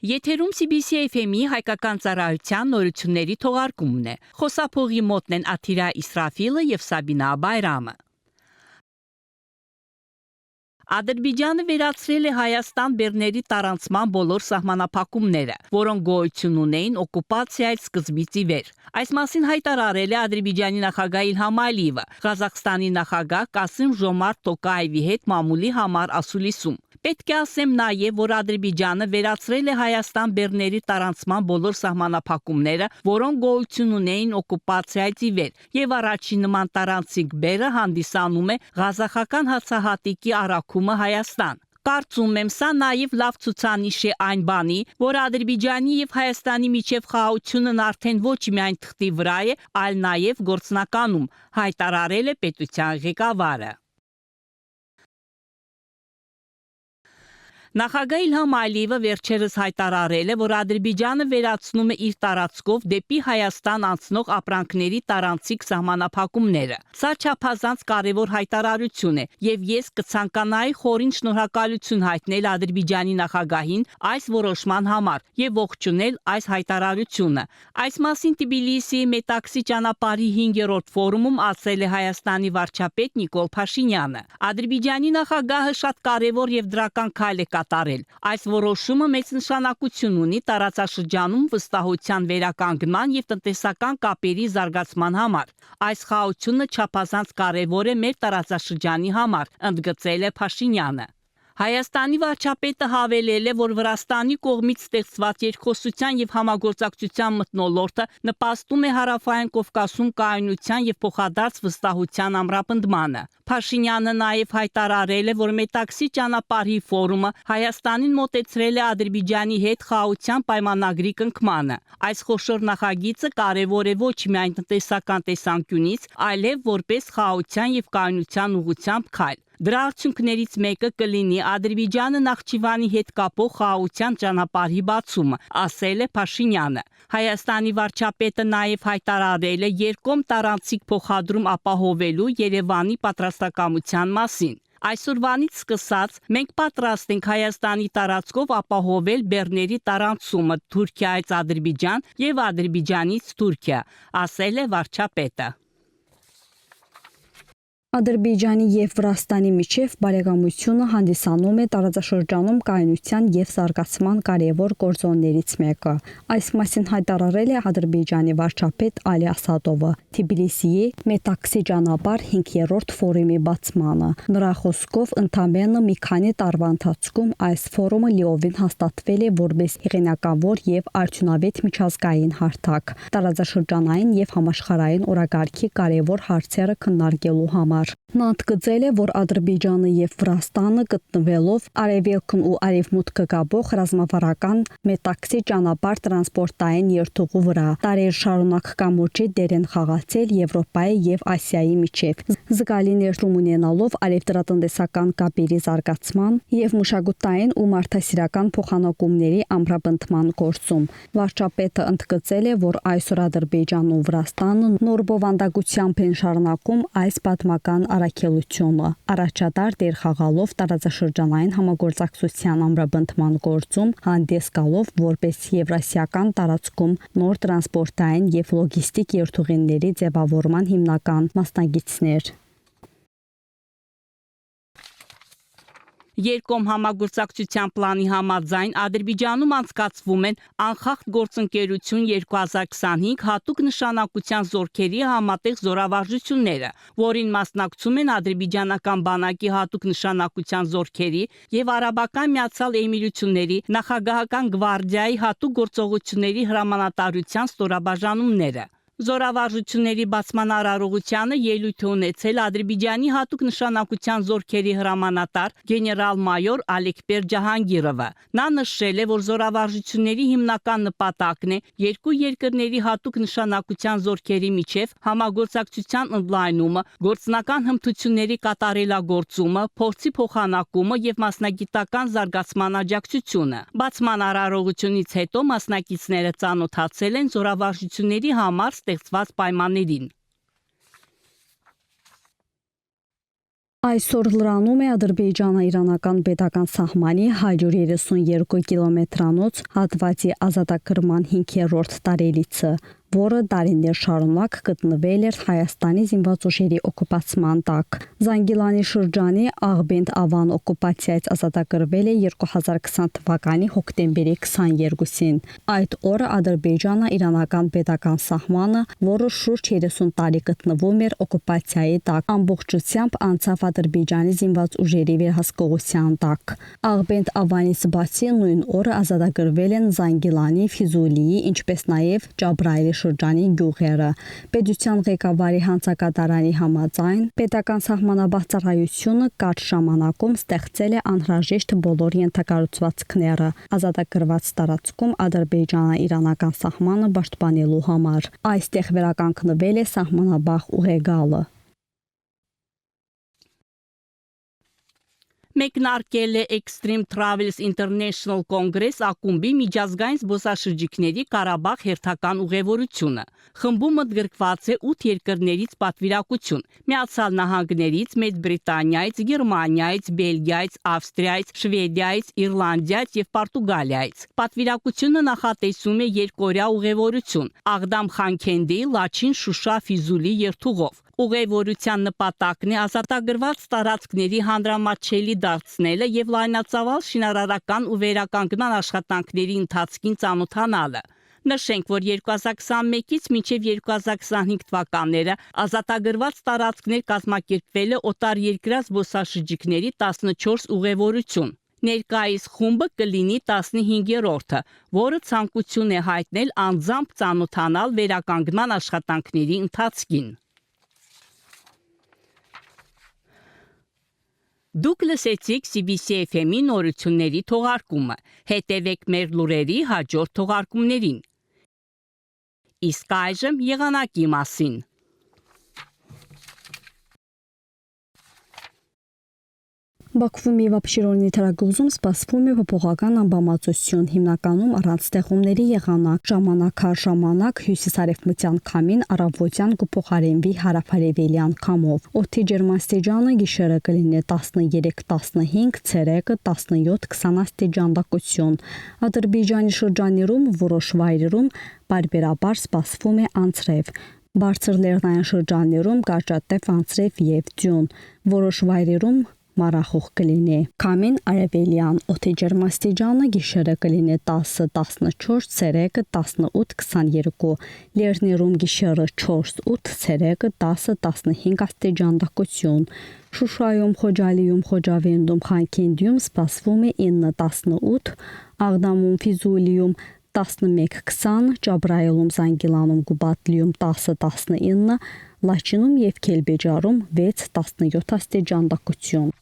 Եթերում CBC FM-ի հայկական ծառայության նորությունների թողարկումն է։ Խոսափողի մոտն են Աթիրա Իսրաֆիլը եւ Սաբինա Բայրամը։ Ադրբեջանը վերացրել է Հայաստան բեռների տարանցման բոլոր սահմանափակումները, որոնք գոյություն ունեին օկուպացիայից սկզբից ի վեր։ Այս մասին հայտարարել է Ադրբեջանի նախագահ Իլհամ Ալիևը, Ղազախստանի նախագահ Կասիմ-Ժոմարթ Տոկաևի հետ մամուլի համար ասուլիսում։ Պետք է ասեմ նաև, որ Ադրբեջանը վերացրել է Հայաստան բեռների տարանցման բոլոր սահմանափակումները, որոնք գոյություն ունեին օկուպացիայից ի վեր, եւ առաջին նման տարանցիկ բեռը հանդիսանում է ղազախական հացահատիկի առաքումը Հայաստան։ Կարծում եմ, սա նաև լավ ցուցանիշ է այն բանի, որ Ադրբեջանի եւ Հայաստանի միջև խաղաղությունն արդեն ոչ միայն թղթի վրա է, այլ նաև գործնականում, հայտարարել է պետության ղեկավարը։ Նախագահ Իլհամ Ալիևը վերջերս հայտարարել է, որ Ադրբեջանը վերացնում է իր տարածքով դեպի Հայաստան անցնող ապրանքների տարանցիկ սահմանափակումները։ Սա չափազանց կարևոր հայտարարություն է, եւ ես կցանկանայի խորին շնորհակալություն հայտնել Ադրբեջանի նախագահին այս որոշման համար եւ ողջունել այս հայտարարությունը։ Այս մասին Թբիլիսիի Մետաքսի ճանապարհի 5-րդ ֆորումում ասել է Հայաստանի վարչապետ Նիկոլ Փաշինյանը։ Ադրբեջանի նախագահը շատ կարևոր եւ դրական քայլ է կատարել։ Այս որոշումը մեծ նշանակություն ունի տարածաշրջանում վստահության վերականգնման եւ տնտեսական կապերի զարգացման համար։ Այս խաղաղությունը չափազանց կարևոր է մեր տարածաշրջանի համար, ընդգծել է Փաշինյանը։ Հայաստանի վարչապետը հավելել է, որ Վրաստանի կողմից ստեղծված երկխոսության եւ համագործակցության մթնոլորտը նպաստում է Հարավային Կովկասում կայունության եւ փոխադարձ վստահության ամրապնդմանը։ Փաշինյանը նաև հայտարարել է, որ Մետաքսի ճանապարհի ֆորումը Հայաստանին մոտեցրել է Ադրբեջանի հետ խաղաղության պայմանագրի կնքմանը։ Այս խոշոր նախագիծը կարևոր է ոչ միայն տնտեսական տեսանկյունից, այլև որպես խաղաղության եւ կայունության ուղղությամբ քայլ։ Դրա արդյունքներից մեկը կլինի Ադրբեջանը Նախճիվանի հետ կապող խաղաղության ճանապարհի բացումը, ասել է Փաշինյանը։ Հայաստանի վարչապետը նաև հայտարարել է երկկողմ տարանցիկ փոխադրում ապահովելու Երևանի պատրաստակամության մասին։ Այսօրվանից սկսած մենք պատրաստ ենք Հայաստանի տարածքով ապահովել բեռների տարանցումը Թուրքիայից Ադրբեջան եւ Ադրբեջանից Թուրքիա, ասել է վարչապետը։ Ադրբեջանի եւ Վրաստանի միջև բարեկամությունը հանդիսանում է տարածաշրջանում կայունության եւ զարգացման կարևոր գործոններից մեկը։ Այս մասին հայտարարել է Ադրբեջանի վարչապետ Ալի Ասադովը Թբիլիսիի Մետաքսի ճանապարհ 5-րդ ֆորումի բացմանը։ Նրա խոսքով ընդամենը մի քանի տարվա ընթացքում այս ֆորումը լիովին հաստատվել է որպես եղանակավոր եւ արդյունավետ միջազգային հարթակ տարածաշրջանային եւ համաշխարհային օրագարկի կարևոր հարցերը քննարկելու համար։ Նա ընդգծել է, որ Ադրբեջանը եւ Վրաստանը գտնվելով արևելքն ու արևմուտքը գաբող ռազմավարական Մետաքսի ճանապարհ տրանսպորտային երթուղու վրա տարեր շարունակ կամոջի դեր են խաղացել Եվրոպայի եւ Ասիայի միջև, զգալի ներդրում ունենալով արևտրատնտեսական կապերի զարգացման եւ մշակութային ու մարդասիրական փոխանակումների ամրապնդման գործում։ Վարչապետը ընդգծել է, որ այսօր Ադրբեջանն ու Վրաստանը նոր բովանդակությամբ են շարունակում այս պատմական առաքելությունը, առաջատար դեր խաղալով տարածաշրջանային համագործակցության ամրապնդման գործում, հանդես գալով որպես եվրասիական տարածքում նոր տրանսպորտային եւ լոգիստիկ երթուղիների ձևավորման հիմնական մասնագետներ։ Երկկողմ համագործակցության պլանի համաձայն Ադրբեջանում անցկացվում են անխախտ գործընկերություն 2025 հատուկ նշանակության զորքերի համատեղ զորավարժությունները, որին մասնակցում են ադրբեջանական բանակի հատուկ նշանակության զորքերի եւ Արաբական Միացյալ Էմիրությունների նախագահական գվարդիայի հատուկ գործողությունների հրամանատարության ստորաբաժանումները։ Զորավարժությունների բացման արարողությանը ելույթ է ունեցել Ադրբեջանի հատուկ նշանակության զորքերի հրամանատար գեներալ-մայոր Ալեքբեր Ջահանգիրովը։ Նա նշել է, որ զորավարժությունների հիմնական նպատակն է երկու երկրների հատուկ նշանակության զորքերի միջև համագործակցության ընդլայնումը, գործնական հմտությունների կատարելագործումը, փորձի փոխանակումը եւ մասնագիտական զարգացման աջակցությունը։ Բացման արարողությունից հետո մասնակիցները ծանոթացել են զորավարժությունների համար ստեղծված պայմաններին։ Այսօր լրանում է Ադրբեջանա-իրանական պետական սահմանի 132 կիլոմետրանոց հատվածի ազատագրման 5-րդ տարելիցը, որը տարիներ շարունակ գտնվել էր Հայաստանի զինված ուժերի օկուպացիան տակ։ Զանգիլանի շրջանի Աղբենդ-Ավան օկուպացիայից ազատագրվել է 2020 թվականի հոկտեմբերի 22-ին։ Այդ օրը Ադրբեջանա-իրանական պետական սահմանը, որը շուրջ 30 տարի գտնվում էր օկուպացիայի տակ, ամբողջությամբ անցավ Ադրբեջանի զինված ուժերի վերահսկողության տակ։ Աղբենդ-Ավանից բացի նույն օրը ազատագրվել են Զանգիլանի, Ֆիզուլիի, ինչպես նաև Ջաբրայելի շրջանի գյուղերը։ Պետության ղեկավարի հանցակատարանի համաձայն պետական սահմանաբաց ծառայությունը կարճ ժամանակում ստեղծել է անհրաժեշտ բոլոր ենթակառուցվածքները ազատագրված տարածքում Ադրբեջանա-իրանական սահմանը պաշտպանելու համար։ Այստեղ վերականգնվել է սահմանաբախ ուղեգալը։ Մեկնարկել է Extreme Travels International Congress ակումբի միջազգային զբոսաշրջիկների Ղարաբաղ հերթական ուղևորությունը։ Խմբում ընդգրկված է 8 երկրներից պատվիրակություն՝ Միացյալ Նահանգներից, Մեծ Բրիտանիայից, Գերմանիայից, Բելգիայից, Ավստրիայից, Շվեդիայից, Իռլանդիայից եւ Պորտուգալիայից։ Պատվիրակությունը նախատեսում է երկօրյա ուղևորություն Աղդամ Խանքենդի, Լաչին, Շուշա, Ֆիզուլի երթուղով։ Ուղևորության նպատակն է ազատագրված տարածքների հանրամատչելի դարձնելը եւ լայնածավալ շինարարական ու վերականգնման աշխատանքների ընթացքին ծանոթանալը։ Նշենք, որ 2021-ից մինչև 2025 թվականները ազատագրված տարածքներ կազմակերպվել է օտարերկրյա զբոսաշրջիկների 14 ուղևորություն։ Ներկայիս խումբը կլինի 15-րդը, որը ցանկություն է հայտնել անձամբ ծանոթանալ վերականգնման աշխատանքների ընթացքին։ Դուք լսեցիք CBC FM-ի նորությունների թողարկումը։ Հետևեք մեր լուրերի հաջորդ թողարկումներին։ Իսկ այժմ եղանակի մասին։ Բաքվում եւ Աբշերոնի թերագուզում սպասվում է փոփոխական անբավարարություն, հիմնականում առանց ստեղումների եղանակ, ժամանակ առ ժամանակ հյուսիսարևմտյան քամին առավոտյան կփոխարինվի հարավարևելյան քամով։ Օդի ջերմաստիճանը գիշերը կլինի 13-15, ցերեկը 17-20 աստիճան տաքություն։ Ադրբեջանի շրջաններում որոշ վայրերում բարբերաբար սպասվում է անձրև։ Բարձր լեռնային շրջաններում կարճատև անձրև եւ ձյուն։ Որոշ վայրերում Մարախուղ կլինի։ Քամին արևելյան, օդի ջերմաստիճանը գիշերը կլինի 10-14, ցերեկը 18-22, լեռներում գիշերը 4-8, ցերեկը 10-15 աստիճան տաքություն։ Շուշայում, Խոջալիում, Խոջավենդում, Խանքենդիում սպասվում է 9-18, Աղդամում, Ֆիզուլիում 11-20, Ջաբրայելում, Զանգիլանում, Գուբատլիում 10-19, Լաչինում եւ Քելբեջարում 6-17 աստիճան տաքություն։